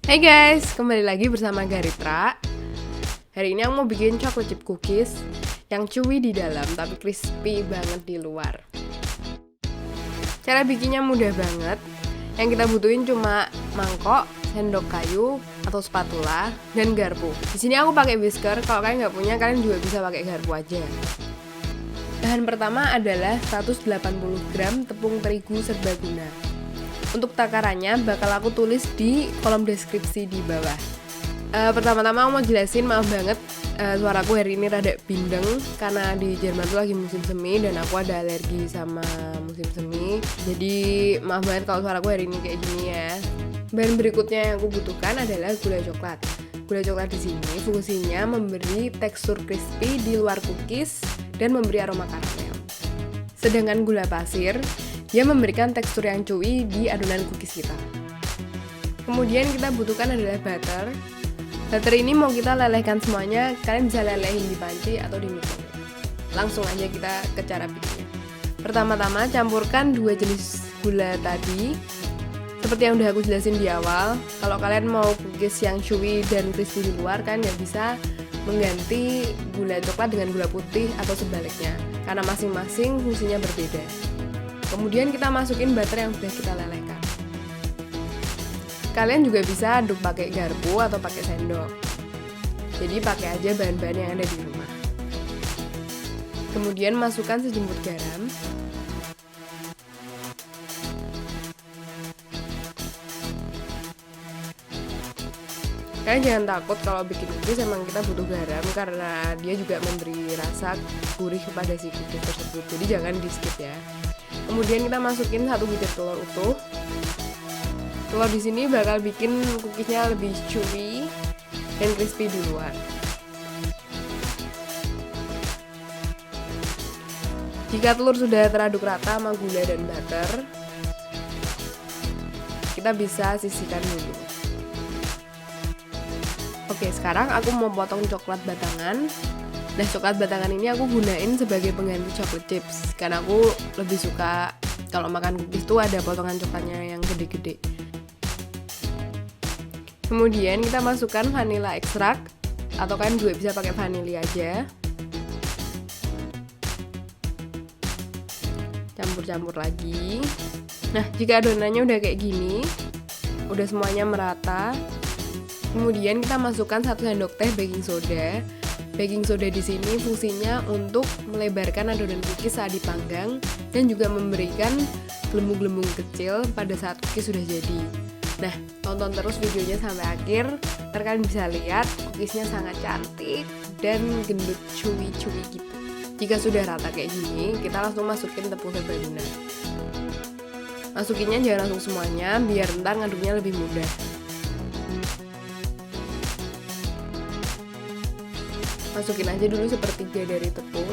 Hai guys, kembali lagi bersama Garitra. Hari ini aku mau bikin chocolate chip cookies yang chewy di dalam tapi crispy banget di luar. Cara bikinnya mudah banget. Yang kita butuhin cuma mangkok, sendok kayu atau spatula, dan garpu. Di sini aku pakai whisker. Kalau kalian nggak punya, kalian juga bisa pakai garpu aja. Bahan pertama adalah 180 gram tepung terigu serbaguna. Untuk takarannya bakal aku tulis di kolom deskripsi di bawah. Pertama-tama aku mau jelasin, maaf banget suaraku hari ini rada bindeng karena di Jerman tuh lagi musim semi dan aku ada alergi sama musim semi. Jadi maaf banget kalau suaraku hari ini kayak gini ya. Bahan berikutnya yang aku butuhkan adalah gula coklat. Gula coklat di sini fungsinya memberi tekstur crispy di luar cookies dan memberi aroma karamel. Sedangkan gula pasir dia memberikan tekstur yang chewy di adonan cookies kita. Kemudian kita butuhkan adalah butter. Butter ini mau kita lelehkan semuanya, kalian bisa lelehin di panci atau di microwave. Langsung aja kita ke cara bikinnya. Pertama-tama campurkan 2 jenis gula tadi. Seperti yang udah aku jelasin di awal, kalau kalian mau cookies yang chewy dan crispy di luar, kan nggak bisa mengganti gula coklat dengan gula putih atau sebaliknya, karena masing-masing fungsinya berbeda. Kemudian kita masukin butter yang sudah kita lelehkan. Kalian juga bisa aduk pakai garpu atau pakai sendok. Jadi pakai aja bahan-bahan yang ada di rumah. Kemudian masukkan sejemput garam. Kalian jangan takut kalau bikin cookies emang kita butuh garam karena dia juga memberi rasa gurih kepada si cookies tersebut. Jadi jangan di skip ya. Kemudian kita masukin 1 butir telur utuh. Telur di sini bakal bikin cookiesnya lebih chewy dan crispy di luar. Jika telur sudah teraduk rata sama gula dan butter, kita bisa sisihkan dulu. Oke, sekarang aku mau potong coklat batangan. Nah, coklat batangan ini aku gunain sebagai pengganti chocolate chips karena aku lebih suka kalau makan cookies tuh ada potongan coklatnya yang gede-gede. Kemudian kita masukkan vanilla ekstrak atau kalian juga bisa pakai vanili aja. Campur-campur lagi. Nah, jika adonannya udah kayak gini, udah semuanya merata, kemudian kita masukkan 1 sendok teh baking soda. Baking soda di sini fungsinya untuk melebarkan adonan cookies saat dipanggang dan juga memberikan gelembung-gelembung kecil pada saat cookies sudah jadi. Nah, tonton terus videonya sampai akhir, ntar kalian bisa lihat cookiesnya sangat cantik dan gendut chewy-chewy gitu. Jika sudah rata kayak gini, kita langsung masukin tepung serbaguna. Masukinnya jangan langsung semuanya, biar ntar ngaduknya lebih mudah. Masukin aja dulu sepertiga dari tepung.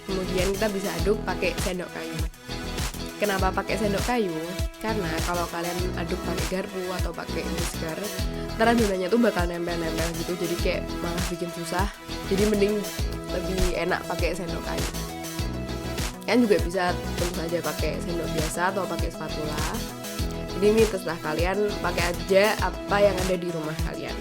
Kemudian kita bisa aduk pakai sendok kayu. Kenapa pakai sendok kayu? Karena kalau kalian aduk pakai garpu atau pakai whisker, ntar adonannya tuh bakal nempel-nempel gitu, jadi kayak malah bikin susah. Jadi mending lebih enak pakai sendok kayu. Kalian juga bisa tentu saja pakai sendok biasa atau pakai spatula. Jadi ini terserah kalian, pakai aja apa yang ada di rumah kalian.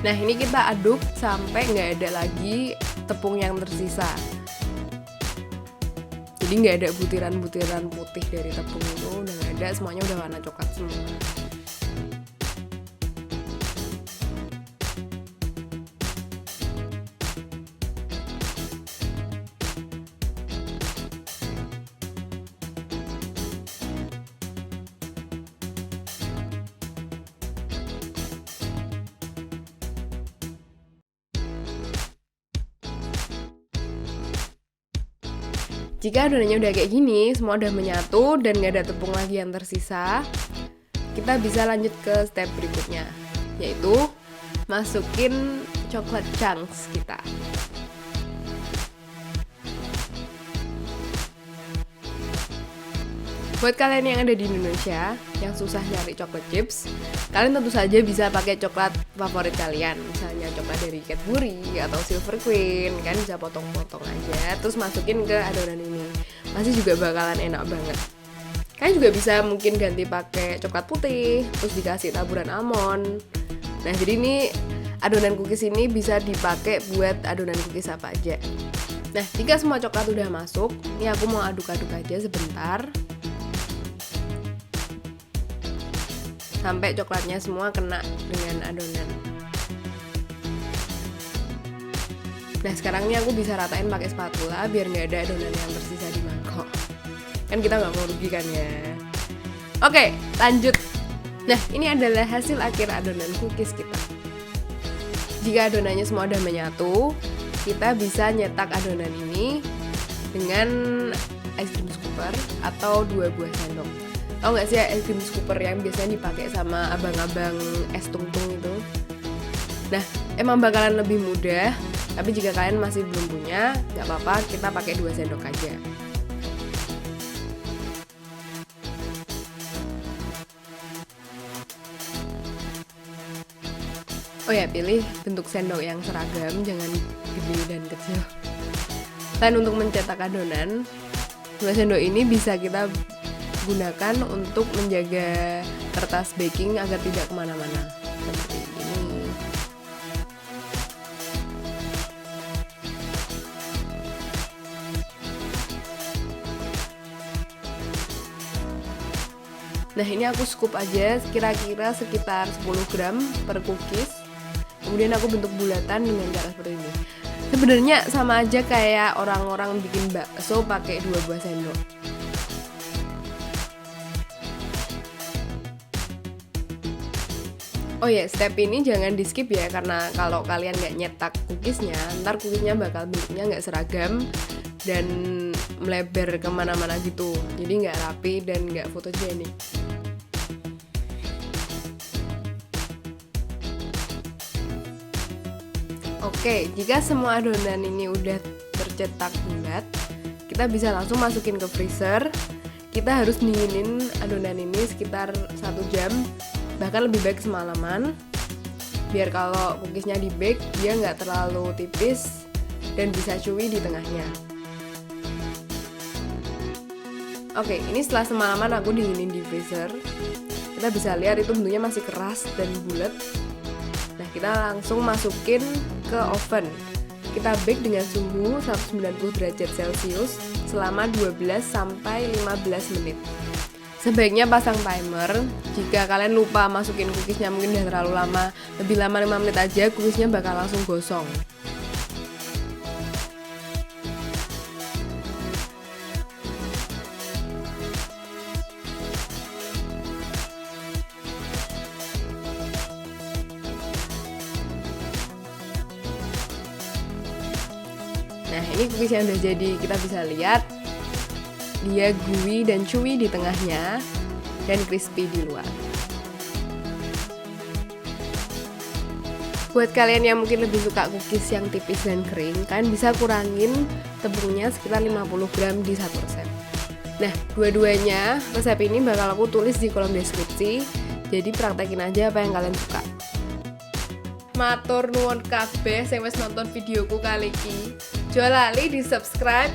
Nah, ini kita aduk sampai nggak ada lagi tepung yang tersisa. Jadi nggak ada butiran-butiran putih dari tepung itu, udah nggak ada, semuanya udah warna coklat semua. Jika adonannya udah kayak gini, semua udah menyatu dan gak ada tepung lagi yang tersisa, kita bisa lanjut ke step berikutnya, yaitu masukin coklat chunks kita. Buat kalian yang ada di Indonesia yang susah nyari coklat chips, kalian tentu saja bisa pakai coklat favorit kalian. Misalnya coklat dari Cadbury atau Silver Queen, kan bisa potong-potong aja terus masukin ke adonan ini. Pasti juga bakalan enak banget. Kalian juga bisa mungkin ganti pakai coklat putih, terus dikasih taburan almond. Nah, jadi ini adonan cookies ini bisa dipakai buat adonan cookies apa aja. Nah, jika semua coklat udah masuk, ini aku mau aduk-aduk aja sebentar sampai coklatnya semua kena dengan adonan. Nah, sekarang ini aku bisa ratain pakai spatula biar nggak ada adonan yang tersisa di mangkok. Kan kita nggak mau rugi kan ya. Oke, lanjut. Nah, ini adalah hasil akhir adonan cookies kita. Jika adonannya semua udah menyatu, kita bisa nyetak adonan ini dengan ice cream scooper atau 2 buah sendok. Tau gak sih ice cream scooper yang biasanya dipakai sama abang-abang es tungtung itu? Nah, emang bakalan lebih mudah, tapi jika kalian masih belum punya, gak apa-apa, kita pakai 2 sendok aja. Oh ya, pilih bentuk sendok yang seragam, jangan gede dan kecil. Dan untuk mencetak adonan, 2 sendok ini bisa kita gunakan untuk menjaga kertas baking agar tidak kemana-mana seperti ini. Nah, ini aku scoop aja kira-kira sekitar 10 gram per cookies. Kemudian aku bentuk bulatan dengan cara seperti ini. Sebenarnya sama aja kayak orang-orang bikin bakso pakai 2 buah sendok. Oh ya, step ini jangan di skip ya, karena kalau kalian nggak nyetak cookiesnya, ntar cookiesnya bakal bentuknya nggak seragam dan melebar kemana-mana gitu. Jadi nggak rapi dan nggak fotogenik. Oke, jika semua adonan ini udah tercetak bulat, kita bisa langsung masukin ke freezer. Kita harus dinginin adonan ini sekitar 1 jam, bahkan lebih baik semalaman, biar kalau cookiesnya di bake dia nggak terlalu tipis dan bisa chewy di tengahnya. Oke, ini setelah semalaman aku dinginin di freezer, kita bisa lihat itu bentuknya masih keras dan bulat. Nah, kita langsung masukin ke oven. Kita bake dengan suhu 190 derajat Celcius selama 12 sampai 15 menit. Sebaiknya pasang timer. Jika kalian lupa masukin cookiesnya, mungkin udah terlalu lama, lebih lama 5 menit aja, cookiesnya bakal langsung gosong. Nah, ini cookies yang udah jadi, kita bisa lihat dia gooey dan chewy di tengahnya dan crispy di luar. Buat kalian yang mungkin lebih suka cookies yang tipis dan kering, kalian bisa kurangin tepungnya sekitar 50 gram di satu resep. Nah, dua-duanya resep ini bakal aku tulis di kolom deskripsi, jadi praktekin aja apa yang kalian suka. Matur nuwun kabeh sing wis nonton videoku kali iki. Aja lali di subscribe,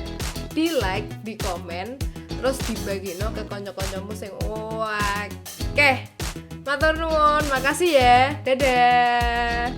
di like, di komen, terus dibagino ke kanca-kancamu sing akeh. Matur nuwun, makasih ya. Dadah.